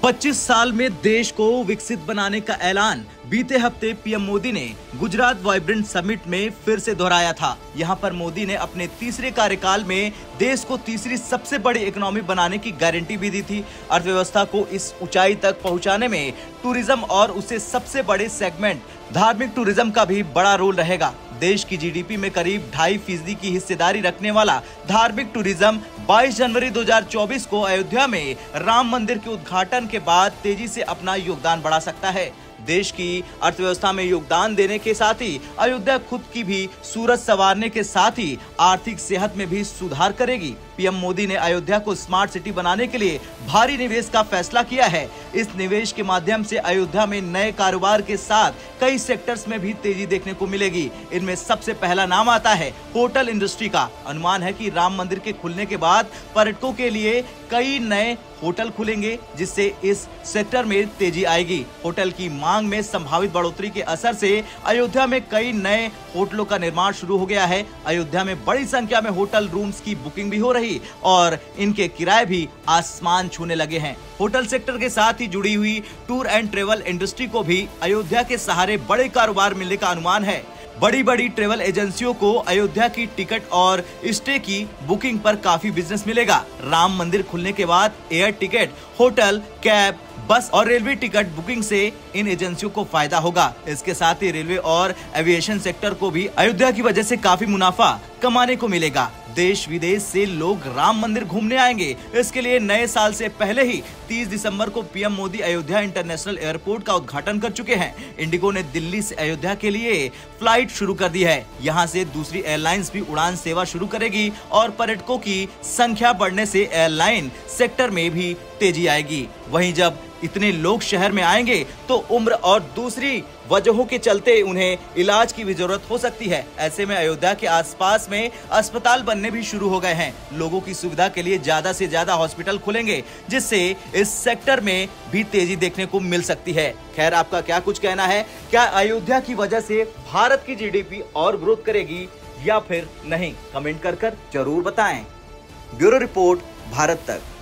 25 साल में देश को विकसित बनाने का ऐलान बीते हफ्ते पीएम मोदी ने गुजरात वाइब्रेंट समिट में फिर से दोहराया था। यहां पर मोदी ने अपने तीसरे कार्यकाल में देश को तीसरी सबसे बड़ी इकोनॉमी बनाने की गारंटी भी दी थी। अर्थव्यवस्था को इस ऊंचाई तक पहुंचाने में टूरिज्म और उससे सबसे बड़े सेगमेंट धार्मिक टूरिज्म का भी बड़ा रोल रहेगा। देश की जीडीपी में करीब 2.5% की हिस्सेदारी रखने वाला धार्मिक टूरिज्म 22 जनवरी 2024 को अयोध्या में राम मंदिर के उद्घाटन के बाद तेजी से अपना योगदान बढ़ा सकता है। देश की अर्थव्यवस्था में योगदान देने के साथ ही अयोध्या खुद की भी सूरत संवारने के साथ ही आर्थिक सेहत में भी सुधार करेगी। पीएम मोदी ने अयोध्या को स्मार्ट सिटी बनाने के लिए भारी निवेश का फैसला किया है। इस निवेश के माध्यम से अयोध्या में नए कारोबार के साथ कई सेक्टर्स में भी तेजी देखने को मिलेगी। इनमें सबसे पहला नाम आता है होटल इंडस्ट्री का। अनुमान है कि राम मंदिर के खुलने के बाद पर्यटकों के लिए कई नए होटल खुलेंगे, जिससे इस सेक्टर में तेजी आएगी। होटल की मांग में संभावित बढ़ोतरी के असर से अयोध्या में कई नए होटलों का निर्माण शुरू हो गया है। अयोध्या में बड़ी संख्या में होटल रूम्स की बुकिंग भी हो रही और इनके किराए भी आसमान छूने लगे हैं। होटल सेक्टर के साथ ही जुड़ी हुई टूर एंड ट्रेवल इंडस्ट्री को भी अयोध्या के सहारे बड़े कारोबार मिलने का अनुमान है। बड़ी बड़ी ट्रेवल एजेंसियों को अयोध्या की टिकट और स्टे की बुकिंग पर काफी बिजनेस मिलेगा। राम मंदिर खुलने के बाद एयर टिकट, होटल, कैब, बस और रेलवे टिकट बुकिंग से इन एजेंसियों को फायदा होगा। इसके साथ ही रेलवे और एविएशन सेक्टर को भी अयोध्या की वजह से काफी मुनाफा कमाने को मिलेगा। देश विदेश से लोग राम मंदिर घूमने आएंगे। इसके लिए नए साल से पहले ही 30 दिसंबर को PM Modi Ayodhya international airport का उद्घाटन कर चुके हैं। इंडिगो ने दिल्ली से अयोध्या के लिए फ्लाइट शुरू कर दी है। यहां से दूसरी एयरलाइंस भी उड़ान सेवा शुरू करेगी और पर्यटकों की संख्या बढ़ने से एयरलाइन सेक्टर में भी तेजी आएगी। वहीं जब इतने लोग शहर में आएंगे तो उम्र और दूसरी वजहों के चलते उन्हें इलाज की भी जरूरत हो सकती है। ऐसे में अयोध्या के आसपास में अस्पताल बनने भी शुरू हो गए हैं। लोगों की सुविधा के लिए ज्यादा से ज्यादा हॉस्पिटल खुलेंगे, जिससे इस सेक्टर में भी तेजी देखने को मिल सकती है। खैर, आपका क्या कुछ कहना है? क्या अयोध्या की वजह से भारत की जीडीपी और ग्रोथ करेगी या फिर नहीं? कमेंट कर जरूर बताएं। ब्यूरो रिपोर्ट, भारत तक।